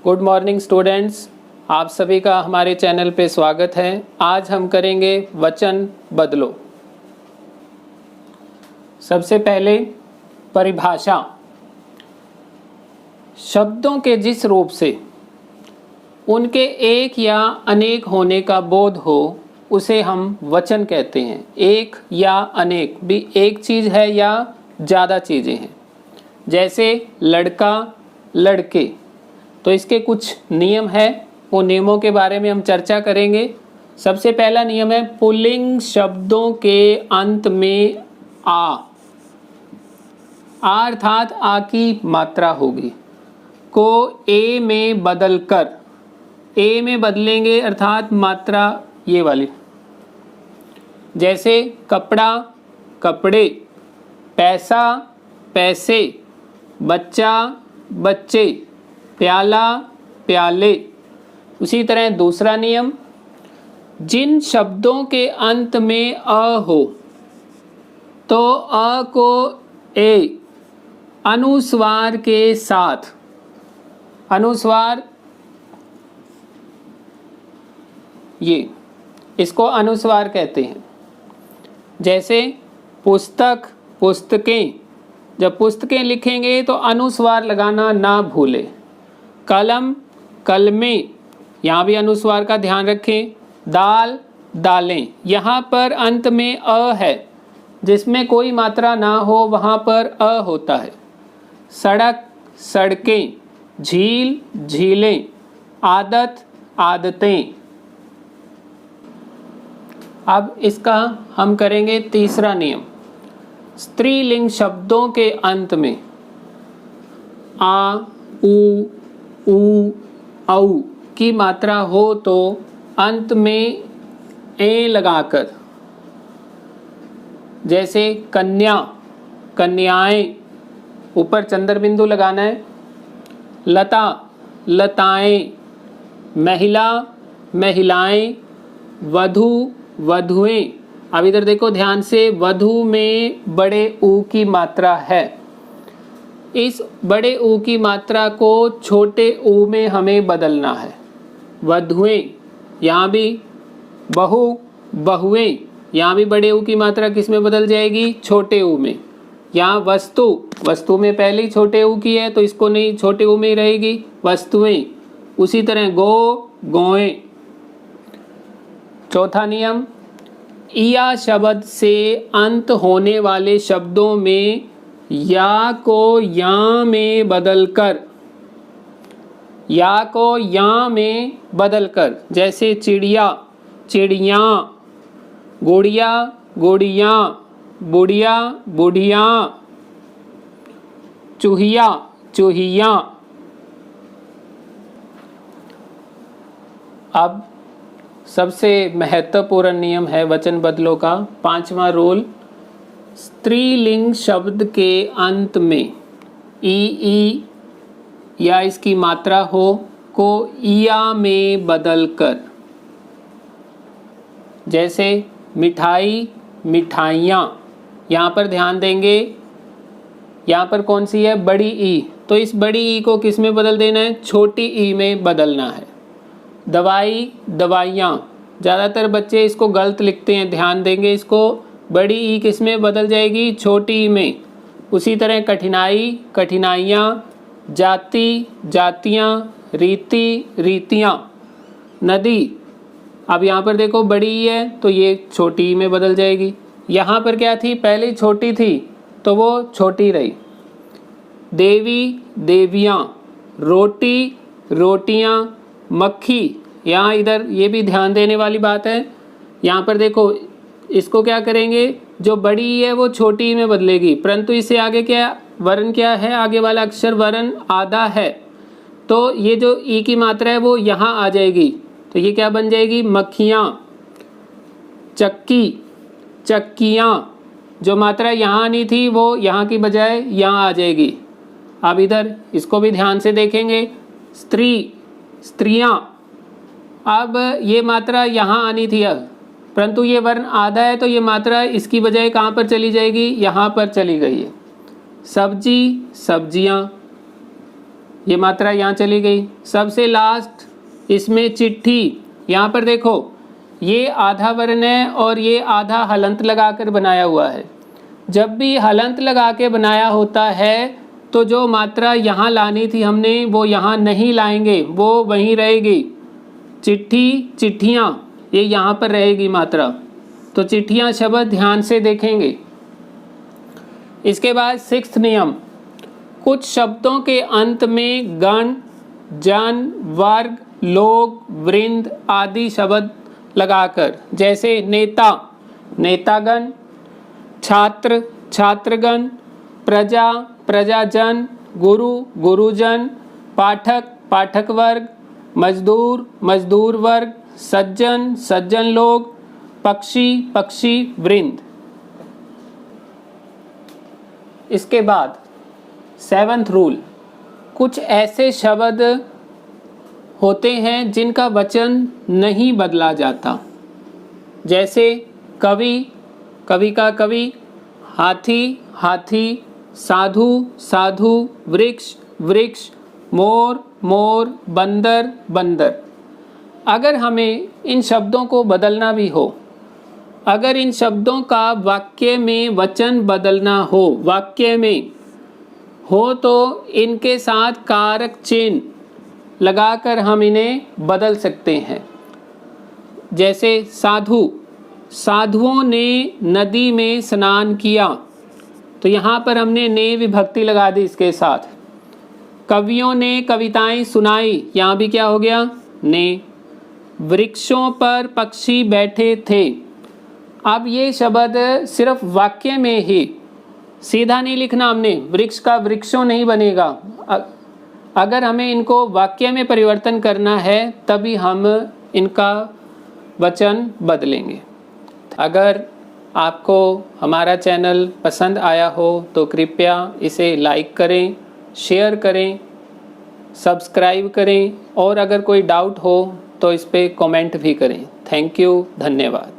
Good morning students, आप सभी का हमारे चैनल पे स्वागत है। आज हम करेंगे वचन बदलो। सबसे पहले परिभाषा। शब्दों के जिस रूप से उनके एक या अनेक होने का बोध हो उसे हम वचन कहते हैं। एक या अनेक भी एक चीज़ है या ज़्यादा चीज़ें हैं। जैसे लड़का, लड़के, तो इसके कुछ नियम है, वो नियमों के बारे में हम चर्चा करेंगे। सबसे पहला नियम है पुल्लिंग शब्दों के अंत में आ अर्थात आ की मात्रा होगी को ए में बदल कर, ए में बदलेंगे अर्थात मात्रा ये वाली। जैसे कपड़ा, कपड़े, पैसा, पैसे, बच्चा, बच्चे, प्याला, प्याले। उसी तरह दूसरा नियम, जिन शब्दों के अंत में अ हो तो अ को ए अनुस्वार के साथ, अनुस्वार ये इसको अनुस्वार कहते हैं। जैसे पुस्तक, पुस्तकें, जब पुस्तकें लिखेंगे तो अनुस्वार लगाना ना भूलें। कलम, कलमें, यहाँ भी अनुस्वार का ध्यान रखें। दाल, दालें, यहाँ पर अंत में अ है, जिसमें कोई मात्रा ना हो वहाँ पर अ होता है। सड़क, सड़कें, झील, झीलें, आदत, आदतें। अब इसका हम करेंगे तीसरा नियम। स्त्रीलिंग शब्दों के अंत में आ, उ, औ की मात्रा हो तो अंत में ए लगाकर, जैसे कन्या, कन्याएं, ऊपर चंद्र बिंदु लगाना है। लता, लताएं, महिला, महिलाएं, वधू, वधुएं। अब इधर देखो ध्यान से, वधू में बड़े ऊ की मात्रा है। इस बड़े ऊ की मात्रा को छोटे ऊ में हमें बदलना है। वधुएं, यहाँ भी बहू, बहुएं, यहाँ भी बड़े ऊ की मात्रा किस में बदल जाएगी? छोटे ऊ में। यहाँ वस्तु, वस्तु में पहले ही छोटे ऊ की है तो इसको नहीं, छोटे ऊ में ही रहेगी वस्तुएं। उसी तरह गो, गौएं। चौथा नियम, इया शब्द से अंत होने वाले शब्दों में या को या में बदलकर, या को या में बदलकर, जैसे चिड़िया, चिड़िया, गुड़िया, गुड़िया, बुढ़िया, बुढ़िया, चूहिया, चूहिया। अब सबसे महत्वपूर्ण नियम है वचन बदलो का पांचवा रूल। स्त्रीलिंग शब्द के अंत में ई या इसकी मात्रा हो को इया में बदलकर, जैसे मिठाई, मिठाइयाँ। यहाँ पर ध्यान देंगे, यहाँ पर कौन सी है? बड़ी ई, तो इस बड़ी ई को किस में बदल देना है? छोटी ई में बदलना है। दवाई, दवाइयाँ, ज़्यादातर बच्चे इसको गलत लिखते हैं, ध्यान देंगे इसको। बड़ी ई किस में बदल जाएगी? छोटी ई में। उसी तरह कठिनाई, कठिनाइयाँ, जाति, जातियाँ, रीति, रीतियाँ। नदी, अब यहाँ पर देखो बड़ी ई है तो ये छोटी ई में बदल जाएगी। यहाँ पर क्या थी? पहले छोटी थी तो वो छोटी रही। देवी, देवियाँ, रोटी, रोटियाँ, मक्खी। यहाँ इधर ये भी ध्यान देने वाली बात है। यहाँ पर देखो इसको क्या करेंगे? जो बड़ी ई है वो छोटी ई में बदलेगी, परंतु इससे आगे क्या वर्ण क्या है? आगे वाला अक्षर वर्ण आधा है, तो ये जो ई की मात्रा है वो यहाँ आ जाएगी, तो ये क्या बन जाएगी? मक्खियाँ। चक्की, चक्कियाँ, जो मात्रा यहाँ आनी थी वो यहाँ की बजाय यहाँ आ जाएगी। अब इधर इसको भी ध्यान से देखेंगे। स्त्री, स्त्रियाँ, अब ये मात्रा यहाँ आनी थी अब, परंतु ये वर्ण आधा है तो ये मात्रा इसकी बजाय कहाँ पर चली जाएगी? यहाँ पर चली गई है। सब्जी, सब्जियाँ, ये मात्रा यहाँ चली गई। सबसे लास्ट इसमें चिट्ठी, यहाँ पर देखो ये आधा वर्ण है और ये आधा हलंत लगाकर बनाया हुआ है। जब भी हलंत लगा के बनाया होता है तो जो मात्रा यहाँ लानी थी हमने वो यहाँ नहीं लाएंगे, वो वहीं रहेगी। चिट्ठी, चिट्ठियाँ, ये यहाँ पर रहेगी मात्रा। तो चिट्ठियाँ शब्द ध्यान से देखेंगे। इसके बाद 6th नियम, कुछ शब्दों के अंत में गण, जन, वर्ग, लोग, वृंद आदि शब्द लगाकर, जैसे नेता, नेतागण, छात्र, छात्रगण, प्रजा, प्रजाजन, गुरु, गुरुजन, पाठक, पाठक वर्ग, मजदूर, मजदूर वर्ग, सज्जन, सज्जन लोग, पक्षी, पक्षी वृंद। इसके बाद 7th रूल, कुछ ऐसे शब्द होते हैं जिनका वचन नहीं बदला जाता, जैसे कवि, कवि का कवि, हाथी, हाथी, साधु, साधु, वृक्ष, वृक्ष, मोर, मोर, बंदर, बंदर। अगर हमें इन शब्दों को बदलना भी हो, अगर इन शब्दों का वाक्य में वचन बदलना हो, वाक्य में हो, तो इनके साथ कारक चिन्ह लगाकर हम इन्हें बदल सकते हैं। जैसे साधु, साधुओं ने नदी में स्नान किया, तो यहाँ पर हमने ने विभक्ति लगा दी इसके साथ। कवियों ने कविताएं सुनाई, यहाँ भी क्या हो गया, ने। वृक्षों पर पक्षी बैठे थे। अब ये शब्द सिर्फ वाक्य में ही, सीधा नहीं लिखना हमने, वृक्ष का वृक्षों नहीं बनेगा। अगर हमें इनको वाक्य में परिवर्तन करना है तभी हम इनका वचन बदलेंगे। अगर आपको हमारा चैनल पसंद आया हो तो कृपया इसे लाइक करें, शेयर करें, सब्सक्राइब करें और अगर कोई डाउट हो तो इस पे कमेंट भी करें। थैंक यू, धन्यवाद।